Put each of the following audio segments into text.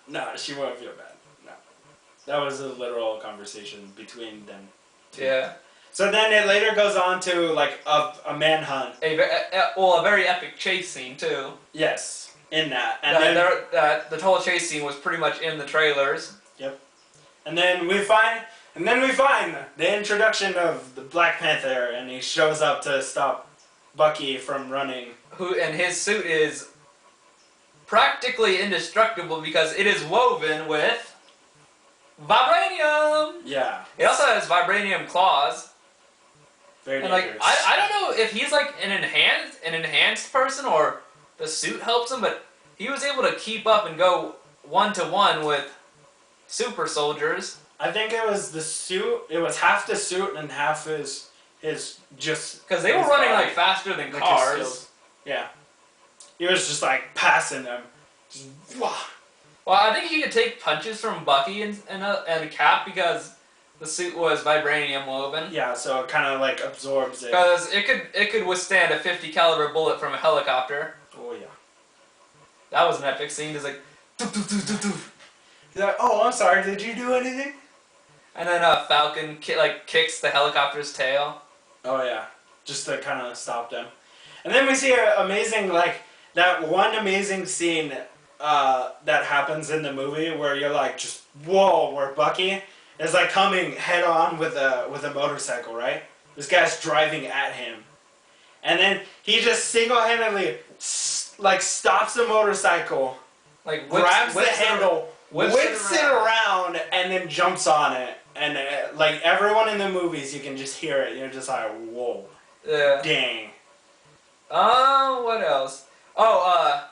No, she won't feel bad. No. That was a literal conversation between them two. Yeah. So then it later goes on to like a manhunt. A very epic chase scene too. Yes, in that. And the total chase scene was pretty much in the trailers. Yep. And then we find the introduction of the Black Panther, and he shows up to stop Bucky from running. And his suit is practically indestructible because it is woven with vibranium. Yeah. It also has vibranium claws. Very and dangerous. I don't know if he's like an enhanced person or the suit helps him, but he was able to keep up and go 1-to-1 with super soldiers. I think it was the suit. It was half the suit and half his just. Because they were running like faster than like cars. Yeah. He was just like passing them. Just, wah. Well, I think he could take punches from Bucky and Cap because the suit was vibranium woven. Yeah, so it kind of like absorbs it. Because it could withstand a .50 caliber bullet from a helicopter. Oh yeah. That was an epic scene. Just like, doof, doof, doof, doof, doof. He's like, oh, I'm sorry. Did you do anything? And then Falcon kicks the helicopter's tail. Oh yeah, just to kind of stop them. And then we see an amazing that one amazing scene that happens in the movie where you're like just whoa, where Bucky is like coming head on with a motorcycle, right? This guy's driving at him, and then he just single-handedly stops the motorcycle, grabs the handle, whips it around, and then jumps on it. And like everyone in the movies, you can just hear it. You're just like, whoa, dang. What else? Oh,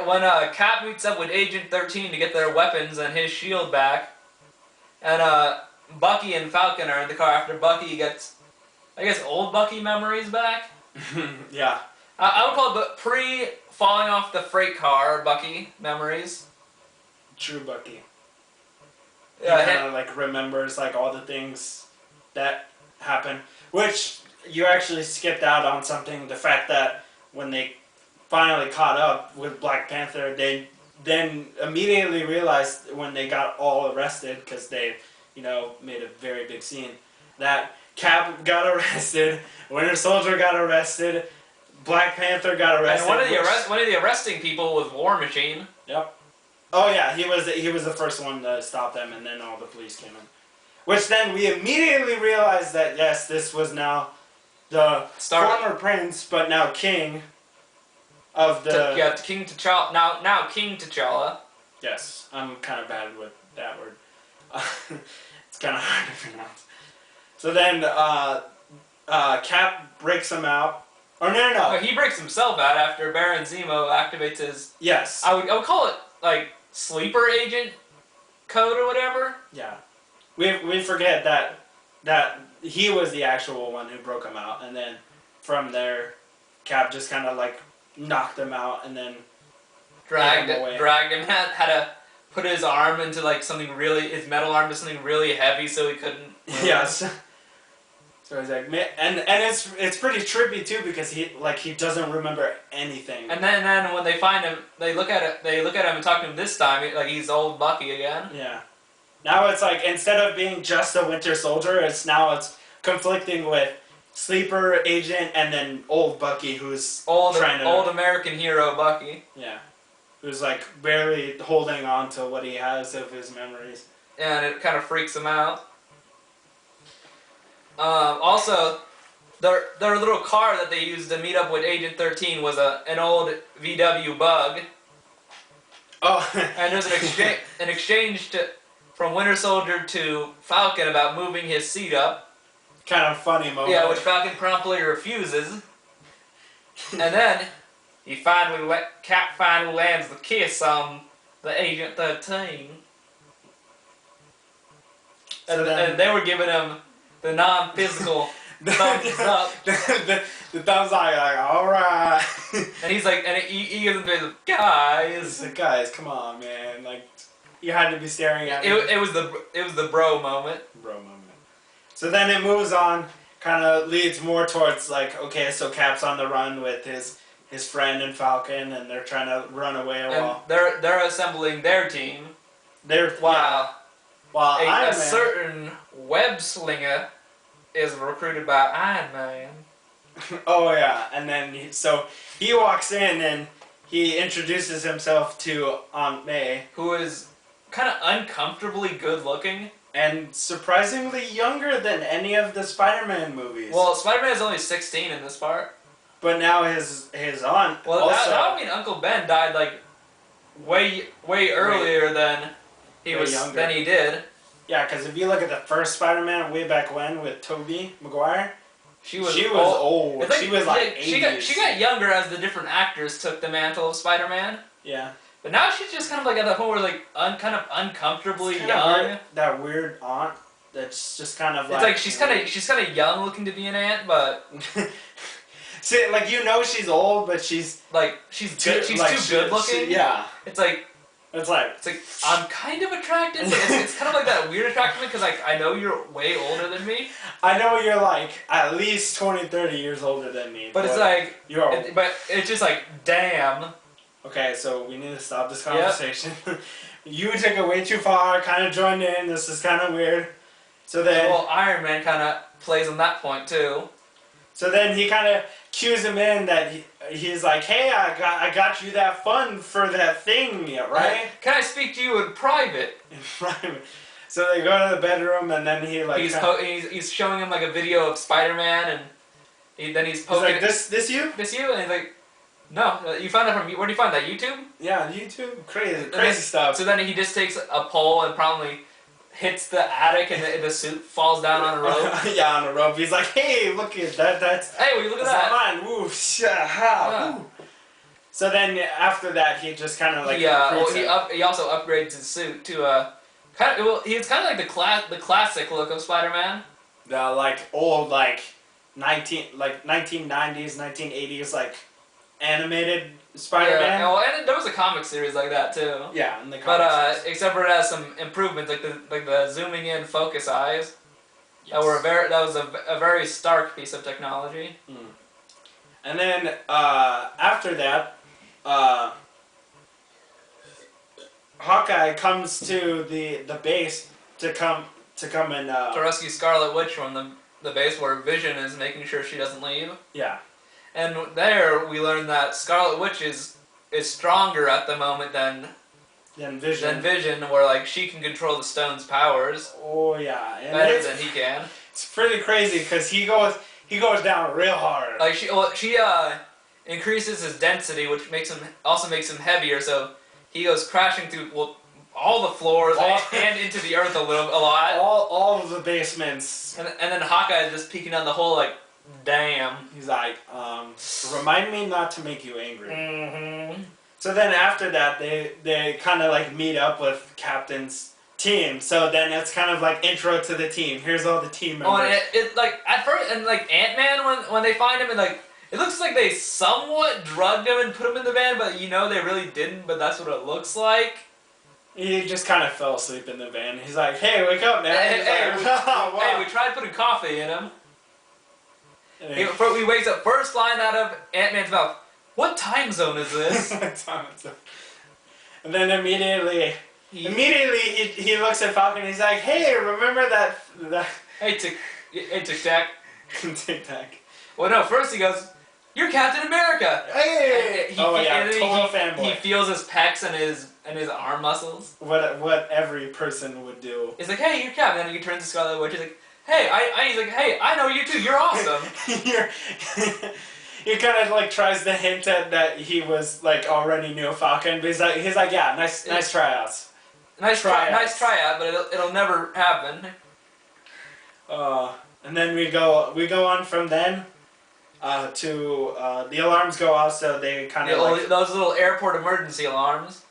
when Cap meets up with Agent 13 to get their weapons and his shield back, and Bucky and Falcon are in the car after Bucky gets, I guess, old Bucky memories back. Yeah. I would call it the pre-falling off the freight car Bucky memories. True Bucky. He Yeah, kind of like remembers like all the things that happen, which you actually skipped out on something. The fact that when they finally caught up with Black Panther, they then immediately realized when they got all arrested, because they, made a very big scene, that Cap got arrested, Winter Soldier got arrested, Black Panther got arrested. And one of the arresting people was War Machine. Yep. Oh yeah, he was the first one to stop them, and then all the police came in. Which then we immediately realized that yes, this was now the former prince, but now king of the... King T'Challa. Now King T'Challa. Yes, I'm kind of bad with that word. It's kind of hard to pronounce. So then Cap breaks him out. Or no. He breaks himself out after Baron Zemo activates his... Yes. I would call it like sleeper agent code or whatever. Yeah. We forget that he was the actual one who broke him out, and then from there, Cap just kind of like knocked him out, and then dragged him. Had to put his arm into like his metal arm to something really heavy so he couldn't. Yes. So he's like, and it's pretty trippy too because he doesn't remember anything. And then when they find him, they look at him and talk to him this time like he's old Bucky again. Yeah. Now it's like instead of being just a Winter Soldier, it's conflicting with sleeper agent and then old Bucky who's old American hero Bucky. Yeah. Who's like barely holding on to what he has of his memories. And it kind of freaks him out. Also, their little car that they used to meet up with Agent 13 was an old VW Bug. Oh. And there's an exchange from Winter Soldier to Falcon about moving his seat up. Kind of funny moment. Yeah, which Falcon promptly refuses. And then Cap finally lands the kiss on the Agent 13. And they were giving him the non-physical thumbs up. The thumbs up, like, alright. And he's like, and he gives him the guys. Guys, come on, man. Like, you had to be staring at me. It was the bro moment. So then it moves on, kind of leads more towards like, okay, so Cap's on the run with his his friend and Falcon, and they're trying to run away And while they're assembling their team. they're While while a Iron Man. certain web slinger is recruited by Iron Man. Oh yeah, and then so he walks in and he introduces himself to Aunt May, Who is kind of uncomfortably good looking. and surprisingly younger than any of the Spider-Man movies. Well, Spider-Man is only 16 in this part. but now his aunt Well, also. that would mean Uncle Ben died like way earlier than he Way was younger. than he did. Yeah, because if you look at the first Spider-Man way back when with Tobey Maguire, She was old. It's like- She was like yeah, 80s. she got younger as the different actors took the mantle of Spider-Man. Yeah. But now she's just kind of like at the point where like kind of uncomfortably It's kinda young. weird, that weird aunt that's just kind of It's like she's kind of young looking to be an aunt, but See, like she's old, but she's like she's good. She's too good looking. Yeah. It's like It's like I'm kind of attracted, but it's kind of like that weird attraction because like I know you're way older than me, I know you're like at least 20, 30 years older than me. but it's like you're but it's just like damn. okay. So we need to stop this conversation. You took it way too far. Kind of joined in. This is kind of weird. So then, Well, Iron Man kind of plays on that point too. so then he kind of cues him in that he's like, hey, I got you that fund for that thing, right? Can I speak to you in private? Right. So they go to the bedroom, and then he like He's showing him like a video of Spider-Man, and then he's he's poking. like, this you? This you? And he's like, no. You found that from where do you find that? YouTube? Yeah, YouTube, crazy then- stuff. So then he just takes a pole and probably hits the attic, and the suit falls down on a rope. Yeah, on a rope. He's like, hey, look at that. That's Hey, will you look at that's that? not mine. Woo, ha, woo. So then after that, he just kind of like recruits him. He also upgrades his suit to he's kind of like the classic look of Spider-Man. The like old like 1990s, 1980s like animated Spider-Man. Yeah, and there was a comic series like that too. Yeah, in the But comics. except for it has some improvements, like the zooming in focus eyes. That was a very stark piece of technology. And then after that, Hawkeye comes to the base to come and To rescue Scarlet Witch from the base where Vision is making sure she doesn't leave. yeah. And there we learn that Scarlet Witch is stronger at the moment than Vision. where like she can control the stone's powers Oh yeah, and better than he can. it's pretty crazy because he goes down real hard. Like she increases his density, which makes him heavier. So he goes crashing through all the floors and into the earth a lot. All of the basements. And then Hawkeye is just peeking on the whole like, damn. He's like, remind me not to make you angry. Mm-hmm. So then after that, they kind of like meet up with Captain's team. So then it's kind of like intro to the team. Here's all the team members. Oh, and it like at first, and like Ant-Man when they find him, and like it looks like they somewhat drugged him and put him in the van, but they really didn't. But that's what it looks like. He just kind of fell asleep in the van. He's like, hey, wake up, man. Hey, we tried putting coffee in him. He wakes up, first line out of Ant-Man's mouth, what time zone is this? And then immediately he looks at Falcon and he's like, hey, remember that Hey, Tic-Tac. Tic-Tac. Well, no, first he goes, you're Captain America! Hey! Total fanboy. He feels his pecs and his arm muscles. What every person would do. He's like, hey, you're Captain. And then he turns to Scarlet Witch. He's like, hey, he's like, hey, I know you too. You're awesome. He kind of like tries to hint at that he was like already knew Falcon, but he's like, yeah, nice tryouts. Nice tryout, but it'll never happen. And then we go on from then to the alarms go off, so they kind of those little airport emergency alarms.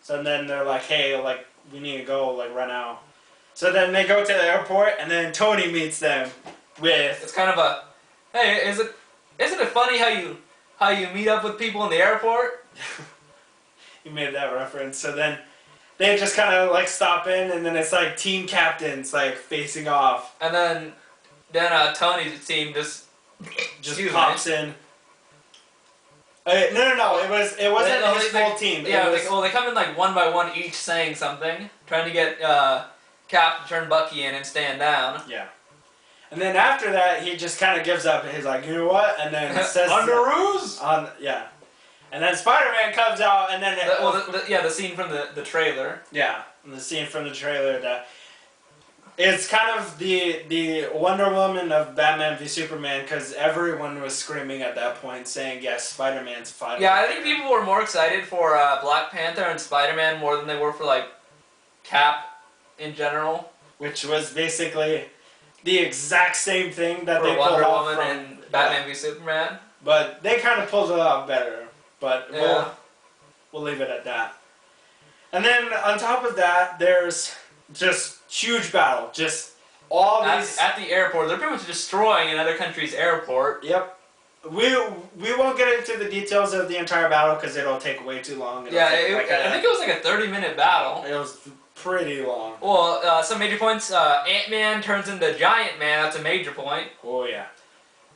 So then they're like, hey, like we need to go like right now. So then they go to the airport, and then Tony meets them with. It's kind of a, hey, isn't it funny how you meet up with people in the airport? You made that reference. So then they just kind of like stop in, and then it's like team captains like facing off. And then Tony's team just pops in. No. It wasn't They- his full team. Yeah, It was, they come in like one by one, each saying something, trying to get Cap to turn Bucky in and stand down. yeah. And then after that, he just kind of gives up. He's like, you know what? And then says Underoos. yeah. And then Spider-Man comes out, and then The scene from the trailer. yeah, the scene from the trailer that it's kind of the Wonder Woman of Batman v Superman because everyone was screaming at that point, saying yes, Spider-Man's finally. Yeah, I think people were more excited for Black Panther and Spider-Man more than they were for like Cap in general. Which was basically the exact same thing that For they Wonder pulled off Woman from and Batman v Superman. But they kind of pulled it off better. But Yeah. we'll leave it at that. And then on top of that, there's just huge battle. Just all these At the airport. They're pretty much destroying another country's airport. Yep. We won't get into the details of the entire battle because it'll take way too long. Yeah, I think it was like a 30-minute battle. It was pretty long. Well, some major points. Ant-Man turns into Giant Man. That's a major point. Oh yeah.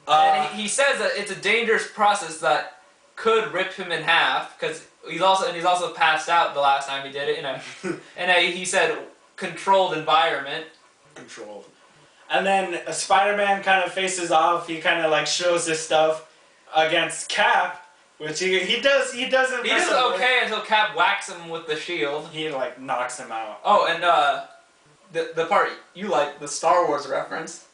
And he says that it's a dangerous process that could rip him in half because he's also passed out the last time he did it in a he said controlled environment. Controlled. And then Spider-Man kind of faces off. He kind of like shows his stuff against Cap, which he does. He does okay until Cap whacks him with the shield. He like knocks him out. Oh, and the part you like, the Star Wars reference.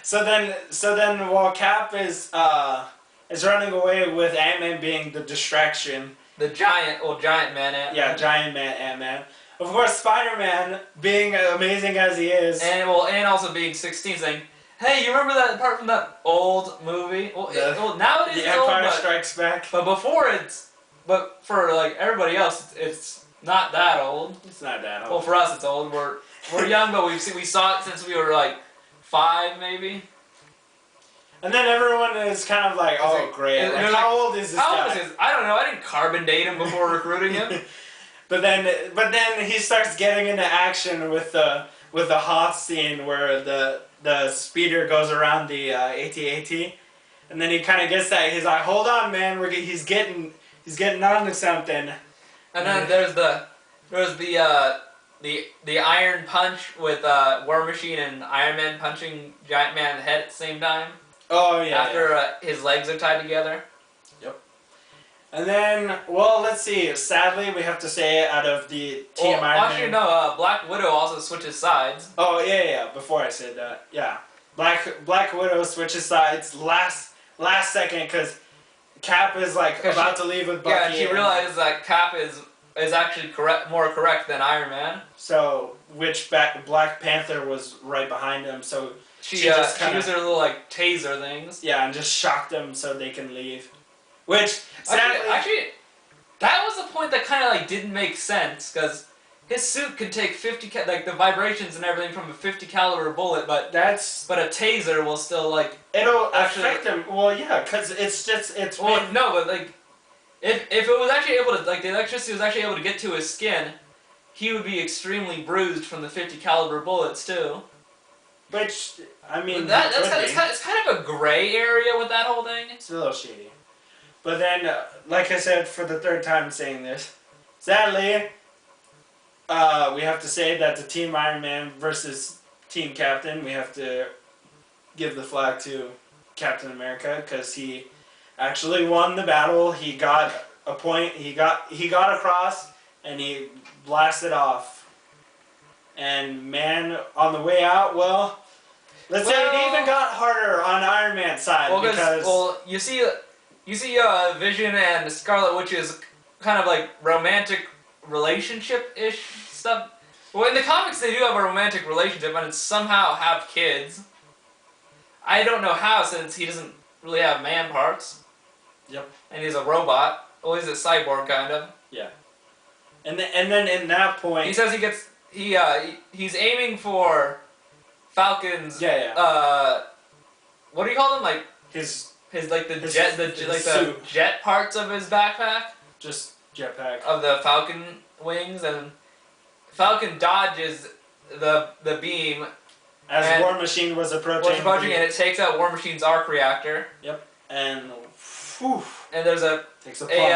So then while Cap is running away with Ant-Man being the distraction. The giant man Ant-Man. Yeah, giant man Ant-Man. Of course, Spider-Man, being amazing as he is. And also being 16, saying, "Hey, you remember that part from that old movie? Well, now it is The old, Empire Strikes Back. but but for like everybody else, it's not that old. It's not that old. Well, for us, it's old. We're young, but we saw it since we were like 5, maybe. And then everyone is kind of like, oh, great. Like, how old is this guy? How old is this? I don't know. I didn't carbon date him before recruiting him. But then he starts getting into action with the Hoth scene where the speeder goes around the AT-AT, and then he kind of gets that. He's like, hold on, man. He's getting on to something. And then there's the Iron Punch with War Machine and Iron Man punching Giant Man in the head at the same time. Oh yeah. After his legs are tied together. Yep. And then, well, let's see. Sadly, we have to say out of the Team Iron Man. Actually, no. Black Widow also switches sides. Oh yeah. Before I said that, yeah. Black Widow switches sides last second because Cap is like about to leave with Bucky. Yeah, she realizes that Cap is actually more correct than Iron Man. So, Black Panther was right behind him, so she used her little like taser things. Yeah, and just shocked them so they can leave. Which sadly, actually, that was the point that kind of like didn't make sense because his suit could take 50 like the vibrations and everything from a 50 caliber bullet, but a taser will still like it'll affect him. Well, yeah, because it's. Well, no, but like if it was actually able to like the electricity was actually able to get to his skin, he would be extremely bruised from the 50 caliber bullets too. Which, I mean, it's kind of a gray area with that whole thing. It's a little shady. But then, like I said for the third time saying this, sadly, we have to say that the Team Iron Man versus Team Captain, we have to give the flag to Captain America because he actually won the battle. He got a point. He got across and he blasted off. And man, on the way out, let's say it even got harder on Iron Man's side because you see Vision and Scarlet Witch's kind of like romantic relationship-ish stuff. Well, in the comics they do have a romantic relationship and somehow have kids. I don't know how since he doesn't really have man parts. Yep. And he's a robot. Well, he's a cyborg kind of. Yeah. And then in that point, he says he's aiming for Falcon's. Yeah. What do you call them? Like his the jet parts of his backpack. Just jetpack. Of the Falcon wings, and Falcon dodges the beam. As War Machine was approaching. And it takes out War Machine's arc reactor. Yep. And Whew. and there's a Takes a a